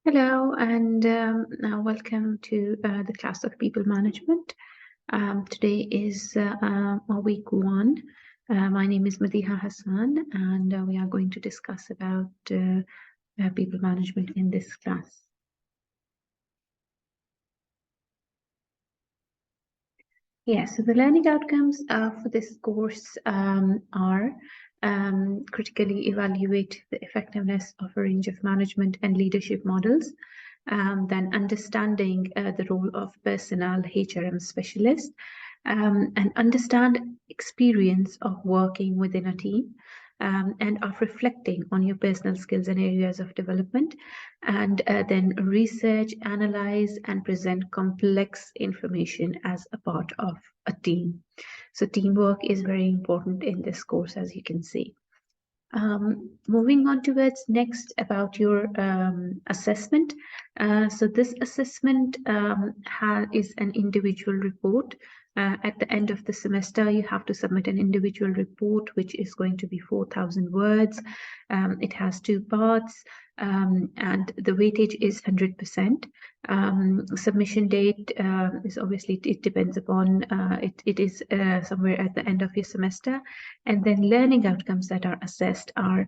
Hello, and welcome to the class of people management. Today is week one. My name is Madiha Hassan, and we are going to discuss about people management in this class. Yes, so the learning outcomes for this course are critically evaluate the effectiveness of a range of management and leadership models, then understanding the role of personnel HRM specialist, and understand experience of working within a team, and of reflecting on your personal skills and areas of development, and then research, analyze, and present complex information as a part of a team. So teamwork is very important in this course, as you can see. Moving on towards next about your assessment. So this assessment is an individual report. At the end of the semester, you have to submit an individual report, which is going to be 4,000 words. It has two parts, and the weightage is 100%. Submission date is obviously, it depends upon, it is somewhere at the end of your semester. And then learning outcomes that are assessed are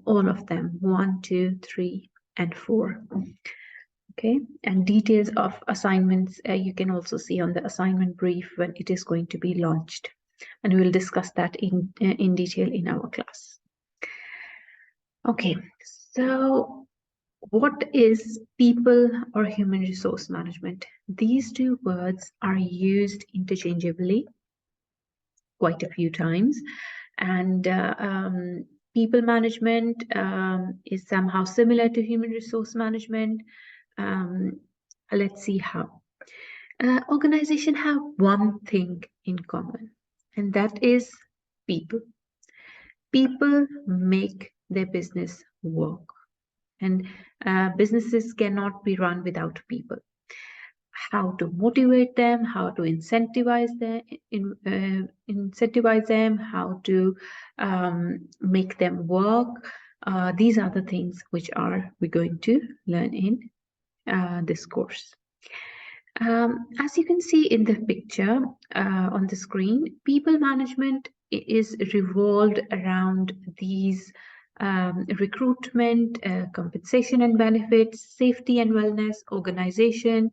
all of them, 1, 2, 3, and 4. Okay, and details of assignments you can also see on the assignment brief when it is going to be launched, and we will discuss that in detail in our class. Okay, so what is people or human resource management? These two words are used interchangeably quite a few times, and people management is somehow similar to human resource management. Let's see how. Organization have one thing in common, and that is people. People make their business work, and businesses cannot be run without people. How to motivate them, how to incentivize them, how to make them work. These are the things which we're going to learn in this course. As you can see in the picture on the screen, people management is revolved around these recruitment, compensation and benefits, safety and wellness, organization,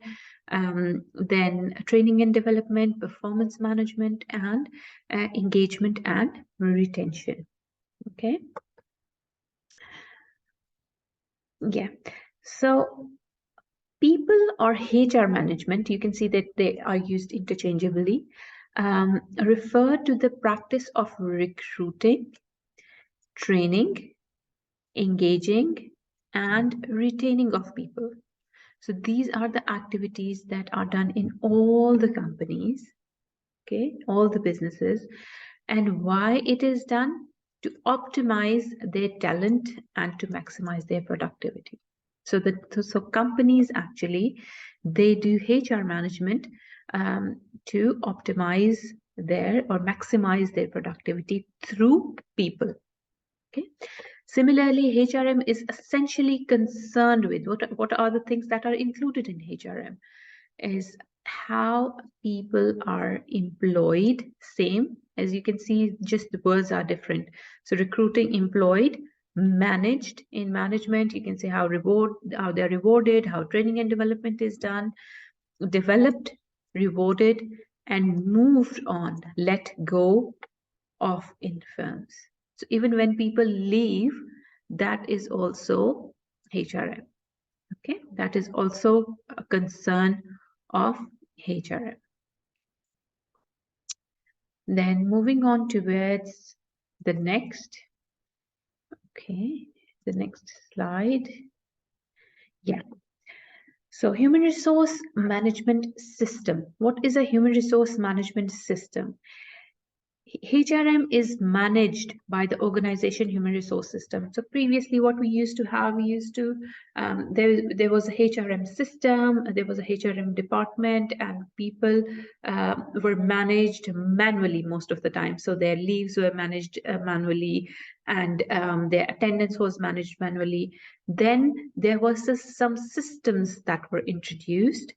then training and development, performance management, and engagement and retention. Okay. Yeah. So people or HR management, you can see that they are used interchangeably, refer to the practice of recruiting, training, engaging, and retaining of people. So these are the activities that are done in all the companies, okay, all the businesses, and why it is done to optimize their talent and to maximize their productivity. So companies actually, they do HR management to optimize their or maximize their productivity through people. Okay. Similarly, HRM is essentially concerned with what are the things that are included in HRM is how people are employed. Same as you can see, just the words are different. So recruiting, employed, managed. In management, you can say how they're rewarded, how training and development is done, developed, rewarded, and moved on, let go of in firms. So even when people leave, that is also HRM. Okay, that is also a concern of HRM. Then moving on towards the next. Okay, the next slide. Yeah. So human resource management system. What is a human resource management system? HRM is managed by the organization human resource system. So previously what we used to have, there was a HRM system, there was a HRM department, and people were managed manually most of the time. So their leaves were managed manually, and their attendance was managed manually. Then there was some systems that were introduced,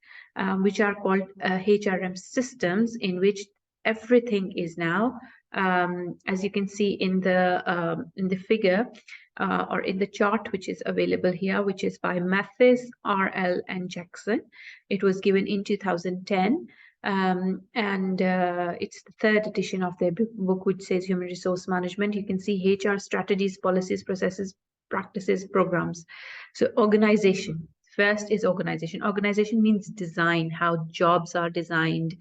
which are called HRM systems, in which everything is now, as you can see in the figure, or in the chart which is available here, which is by Mathis, RL, and Jackson. It was given in 2010. And it's the third edition of their book, which says Human Resource Management. You can see HR strategies, policies, processes, practices, programs. So organization. First is organization. Organization means design, how jobs are designed.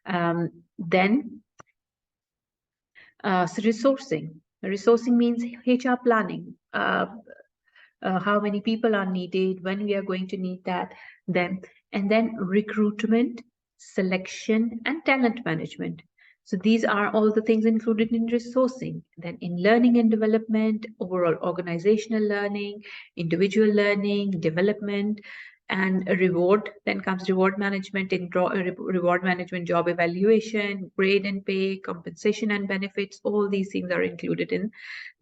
Then so resourcing. Resourcing means HR planning. How many people are needed, when we are going to need that, and then recruitment, selection, and talent management. So these are all the things included in resourcing. Then in learning and development, overall organizational learning, individual learning, development, and reward. Then comes reward management, reward management, job evaluation, grade and pay, compensation and benefits. All these things are included in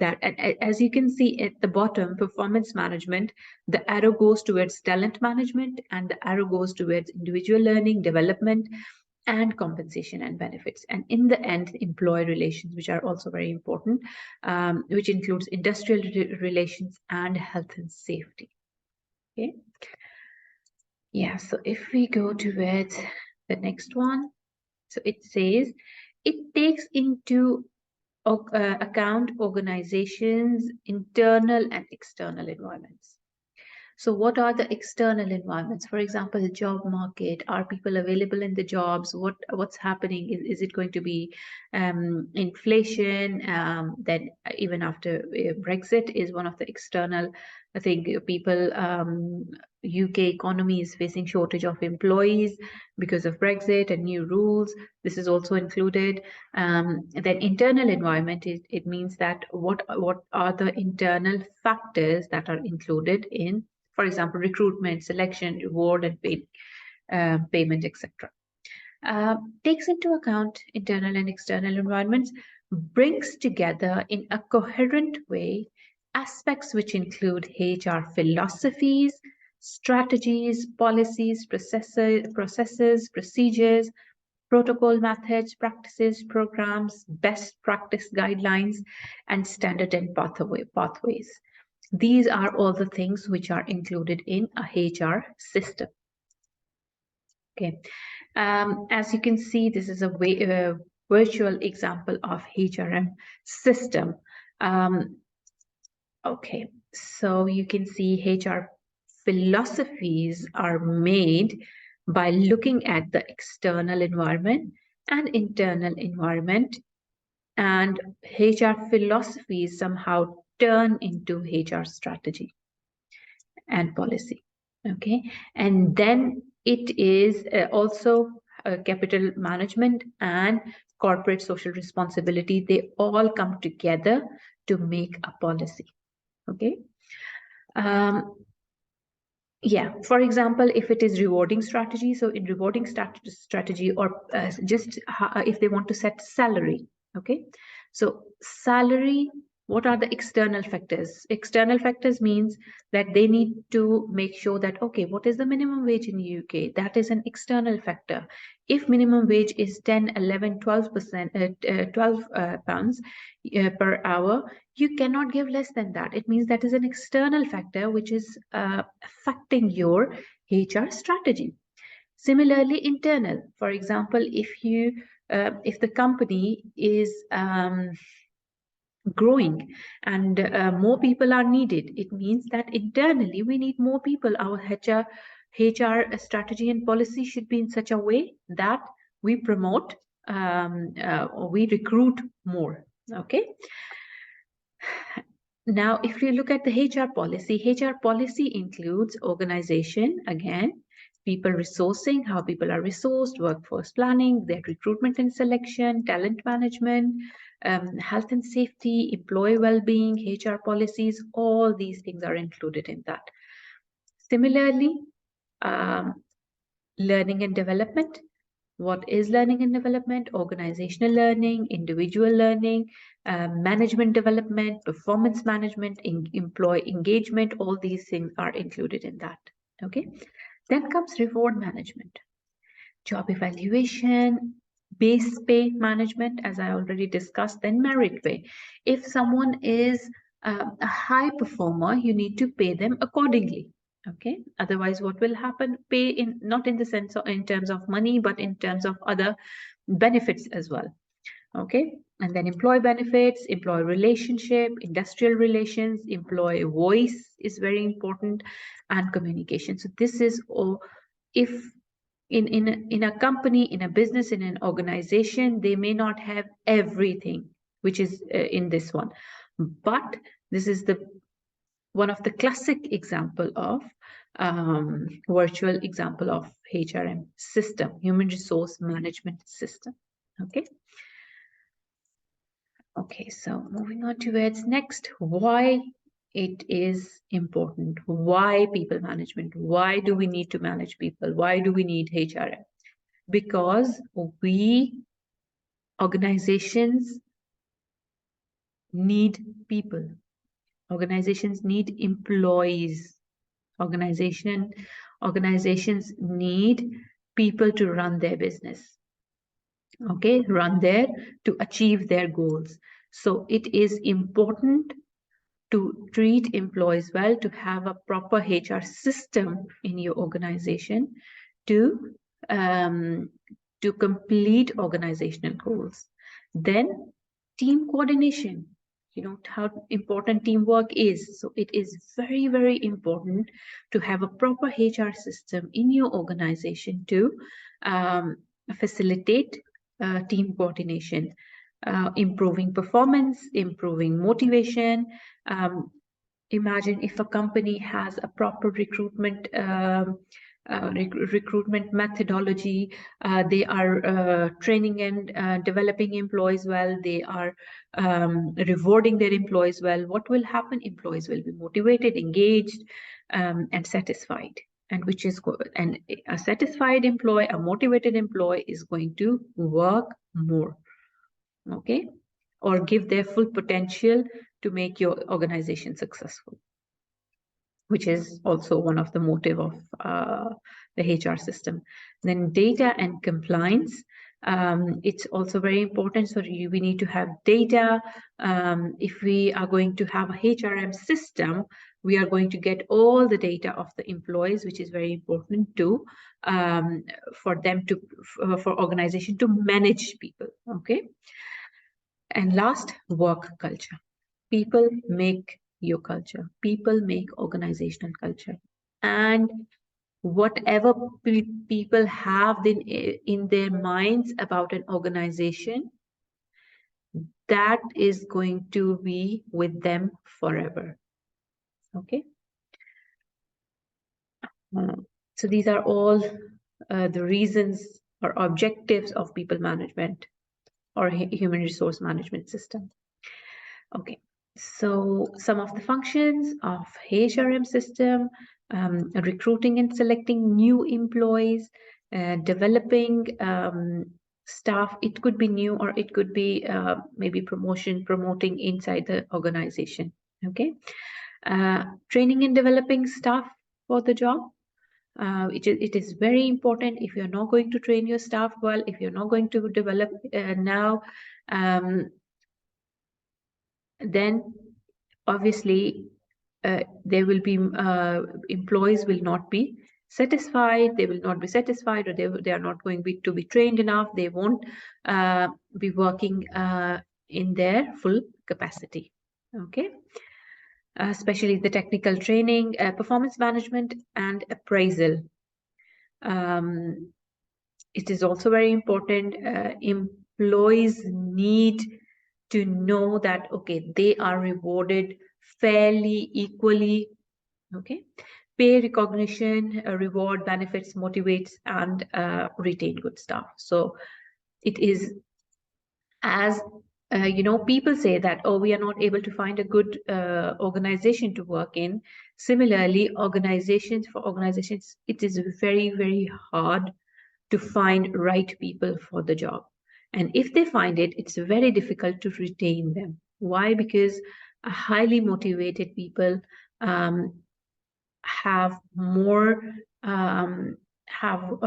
that. And as you can see at the bottom, performance management, the arrow goes towards talent management, and the arrow goes towards individual learning, development, and compensation and benefits. And in the end, employee relations, which are also very important, which includes industrial relations and health and safety. Okay. Yeah, so if we go towards the next one, so it says it takes into account organizations' internal and external environments. So what are the external environments? For example, the job market. Are people available in the jobs? What's happening? Is it going to be inflation? Then even after Brexit is one of the external. I think people, UK economy is facing shortage of employees because of Brexit and new rules. This is also included. Then internal environment, it means that what are the internal factors that are included in, for example, recruitment, selection, reward, and payment, etc. Takes into account internal and external environments, brings together in a coherent way aspects which include HR philosophies, strategies, policies, processes, procedures, protocol methods, practices, programs, best practice guidelines, and standard and pathways. These are all the things which are included in a HR system. Okay, as you can see, this is a virtual example of HRM system. Okay, so you can see HR philosophies are made by looking at the external environment and internal environment, and HR philosophies somehow turn into HR strategy and policy. Okay, and then it is also capital management and corporate social responsibility. They all come together to make a policy. Okay. Yeah, for example, if it is rewarding strategy, so in rewarding strategy, or just if they want to set salary, okay, so salary, what are the external factors? External factors means that they need to make sure that, okay, what is the minimum wage in the UK? That is an external factor. If minimum wage is 10, 11, 12%, 12 pounds per hour, you cannot give less than that. It means that is an external factor which is affecting your HR strategy. Similarly, internal. For example, if the company is growing and more people are needed, it means that internally we need more people. Our HR strategy and policy should be in such a way that we promote, we recruit more. Okay. Now, if you look at the HR policy includes organization, again, people resourcing, how people are resourced, workforce planning, their recruitment and selection, talent management, health and safety, employee well-being, HR policies, all these things are included in that. Similarly, learning and development. What is learning and development? Organizational learning, individual learning, management development, performance management, employee engagement, all these things are included in that. Okay. Then comes reward management, job evaluation, base pay management, as I already discussed, then merit pay. If someone is a high performer, you need to pay them accordingly. Okay, otherwise what will happen? Pay in, not in the sense of in terms of money, but in terms of other benefits as well. Okay, and then employee benefits, employee relationship, industrial relations, employee voice is very important, and communication. So this is all. If in a company, in a business, in an organization, they may not have everything which is in this one, but this is the one of the classic example of virtual example of HRM system, human resource management system. Okay. Okay, so moving on towards next, why it is important, why people management, why do we need to manage people, why do we need HRM? Because organizations need people, organizations need employees, organizations need people to run their business, okay, run there to achieve their goals. So it is important to treat employees well, to have a proper HR system in your organization to complete organizational goals. Then team coordination, you know how important teamwork is. So it is very, very important to have a proper HR system in your organization to facilitate team coordination, improving performance, improving motivation. Imagine if a company has a proper recruitment methodology, they are training and developing employees well, they are rewarding their employees well. What will happen? Employees will be motivated, engaged, and satisfied. And which is good. And a satisfied employee, a motivated employee is going to work more, okay, or give their full potential to make your organization successful, which is also one of the motive of the HR system. Then data and compliance. It's also very important. So we need to have data. If we are going to have a HRM system, we are going to get all the data of the employees, which is very important to for them to for organization to manage people. Okay. And last, work culture. People make your culture. People make organizational culture. And whatever people have in their minds about an organization, that is going to be with them forever. Okay. So these are all the reasons or objectives of people management or human resource management system. Okay, so some of the functions of HRM system, recruiting and selecting new employees, developing staff. It could be new or it could be maybe promoting inside the organization. Okay, training and developing staff for the job. It is very important. If you're not going to train your staff well, if you're not going to develop now, then obviously there will be employees will not be satisfied, they will not be satisfied, or they are not going to be trained enough, they won't be working in their full capacity. Okay, especially the technical training, performance management and appraisal. It is also very important. Employees need to know that, okay, they are rewarded fairly, equally. Okay, pay, recognition, reward, benefits, motivates, and retain good staff. So it is as People say that, oh, we are not able to find a good organization to work in. Similarly, for organizations, it is very, very hard to find right people for the job. And if they find it, it's very difficult to retain them. Why? Because highly motivated people um, have more, um, have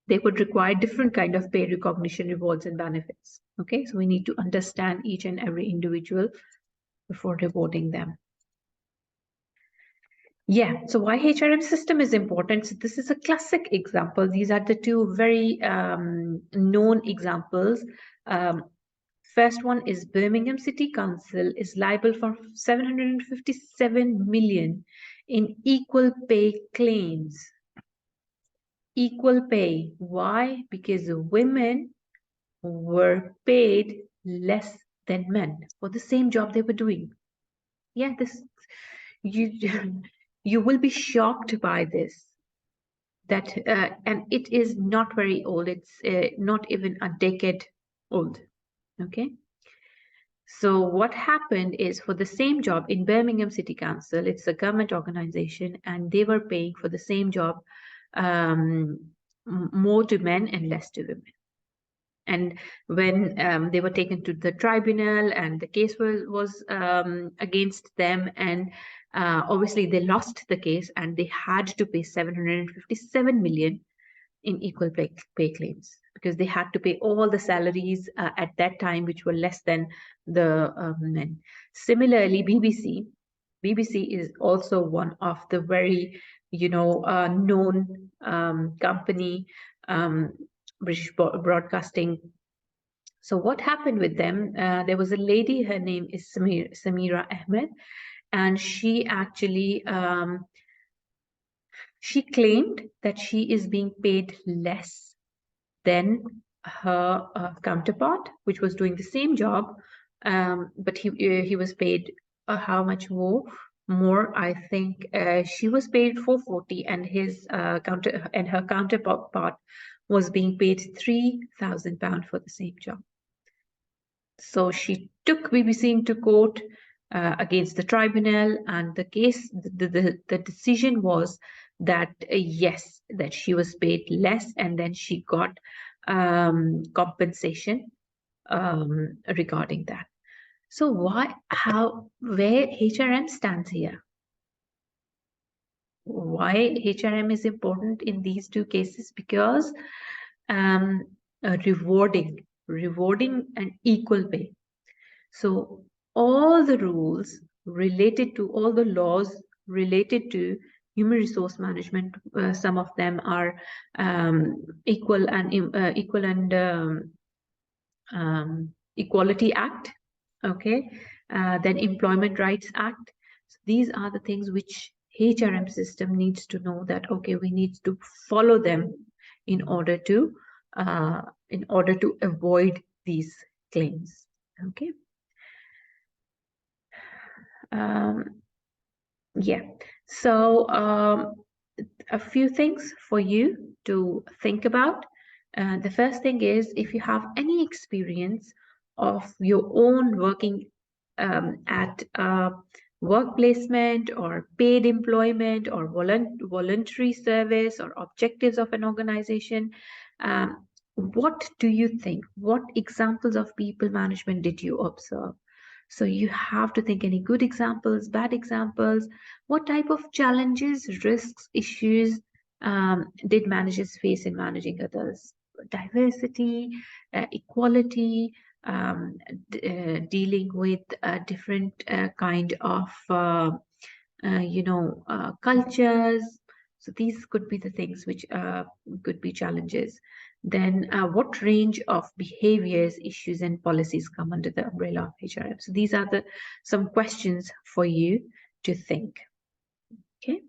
they would require different kind of pay recognition, rewards, and benefits. Okay, so we need to understand each and every individual before rewarding them. Yeah, so why HRM system is important. So this is a classic example. These are the two very known examples. First one is Birmingham City Council is liable for 757 million in equal pay claims. Equal pay. Why? Because women were paid less than men for the same job they were doing. Yeah, this you you will be shocked by this. That and it is not very old. It's not even a decade old. Okay. So what happened is, for the same job in Birmingham City Council, it's a government organization, and they were paying for the same job more to men and less to women. And when they were taken to the tribunal and the case was against them, and obviously they lost the case and they had to pay 757 million in equal pay claims, because they had to pay all the salaries at that time, which were less than the men. Similarly, BBC is also one of the very, known company, British Broadcasting. So what happened with them? There was a lady, her name is Samira Ahmed, and she actually she claimed that she is being paid less than her counterpart, which was doing the same job, but he was paid how much more? More, I think she was paid 440, and her counterpart was being paid £3,000 for the same job. So she took BBC into court against the tribunal, and the decision was that yes, that she was paid less, and then she got compensation regarding that. So where HRM stands here? Why HRM is important in these two cases? Because rewarding and equal pay. So all the rules related to, all the laws related to human resource management, some of them are Equal and Equality Act, okay, then Employment Rights Act. So these are the things which HRM system needs to know, that okay, we need to follow them in order to avoid these claims. Okay. Yeah, so a few things for you to think about. The first thing is, if you have any experience of your own working at a work placement or paid employment or voluntary service or objectives of an organization, what do you think? What examples of people management did you observe? So you have to think, any good examples, bad examples, what type of challenges, risks, issues did managers face in managing others? Diversity, equality, dealing with different kind of cultures. So these could be the things which could be challenges. Then what range of behaviors, issues, and policies come under the umbrella of HRM? So these are some questions for you to think. Okay.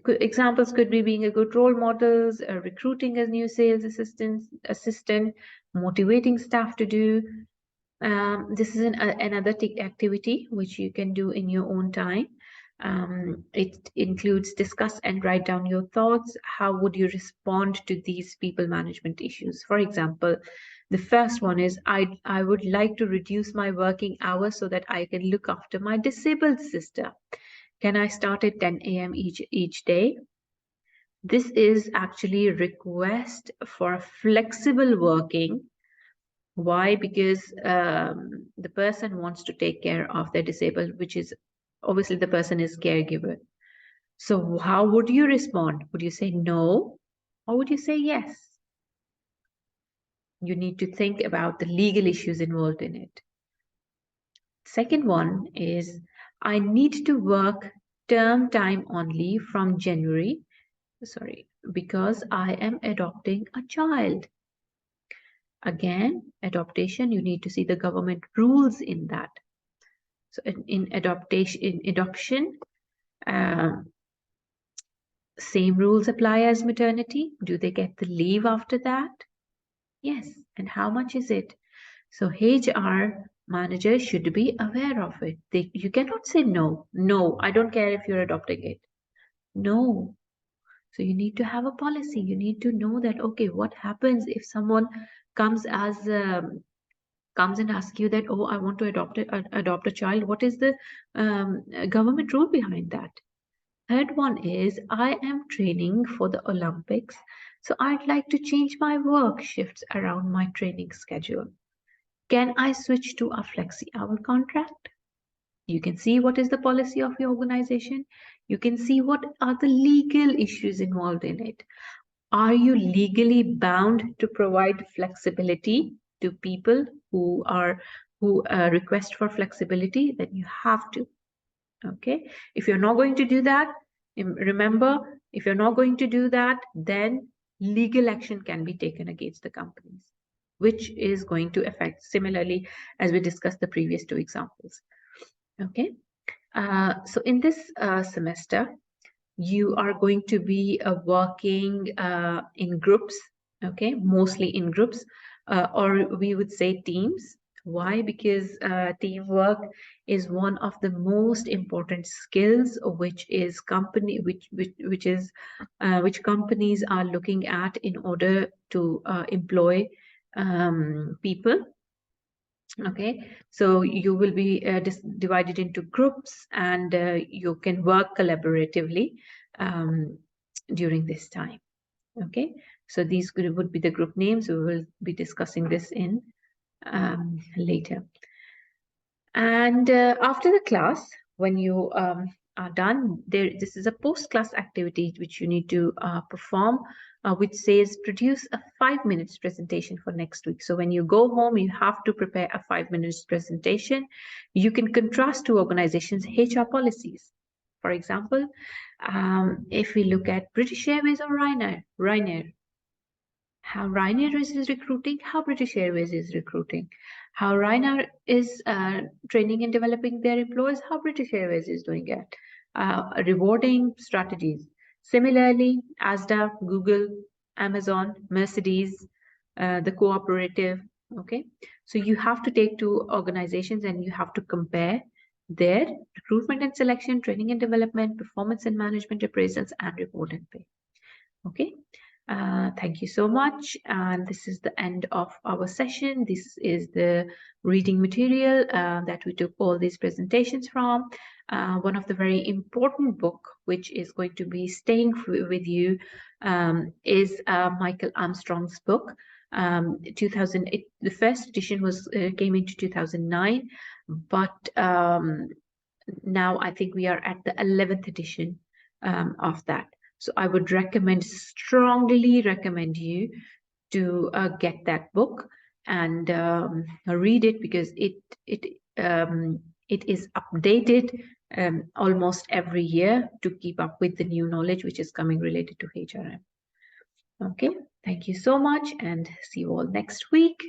Examples could be being a good role models, recruiting a new sales assistant, motivating staff to do. This is another activity which you can do in your own time. It includes discuss and write down your thoughts. How would you respond to these people management issues? For example, the first one is I would like to reduce my working hours so that I can look after my disabled sister. Can I start at 10 a.m. each day? This is actually a request for flexible working. Why? Because the person wants to take care of their disabled, which is obviously the person is caregiver. So how would you respond? Would you say no or would you say yes? You need to think about the legal issues involved in it. Second one is I need to work term time only from January, because I am adopting a child. Again, adoption, you need to see the government rules in that. So in adoption, same rules apply as maternity. Do they get the leave after that? Yes. And how much is it? So HR managers should be aware of it. You cannot say no. No, I don't care if you're adopting it. No. So you need to have a policy. You need to know that, okay, what happens if someone comes and asks you that, oh, I want to adopt a child. What is the government rule behind that? Third one is I am training for the Olympics, so I'd like to change my work shifts around my training schedule. Can I switch to a flexi hour contract? You can see what is the policy of your organization. You can see what are the legal issues involved in it. Are you legally bound to provide flexibility to people who request for flexibility? Then you have to. Okay. If you're not going to do that, remember, if you're not going to do that, then legal action can be taken against the companies, which is going to affect similarly as we discussed the previous two examples. Okay. So in this semester, you are going to be working in groups, okay, mostly in groups, or we would say teams. Why? Because teamwork is one of the most important skills which companies are looking at in order to employ people. Okay, so you will be divided into groups and you can work collaboratively during this time. Okay, so these would be the group names. We will be discussing this in later. And after the class, when you are done, this is a post-class activity which you need to perform, which says produce a 5 minutes presentation for next week. So when you go home, you have to prepare a 5 minutes presentation. You can contrast two organizations' HR policies. For example, if we look at British Airways or Ryanair, how Ryanair is recruiting, how British Airways is recruiting, how Ryanair is training and developing their employees, how British Airways is doing it, rewarding strategies. Similarly, Asda, Google, Amazon, Mercedes, the cooperative, okay? So you have to take two organizations and you have to compare their recruitment and selection, training and development, performance and management appraisals, and reward and pay. Okay, thank you so much. And this is the end of our session. This is the reading material that we took all these presentations from. One of the very important book, which is going to be staying with you, is Michael Armstrong's book. The first edition came into 2009, but now I think we are at the 11th edition of that. So I would strongly recommend you to get that book and read it, because it is updated almost every year to keep up with the new knowledge which is coming related to HRM. Okay, thank you so much and see you all next week.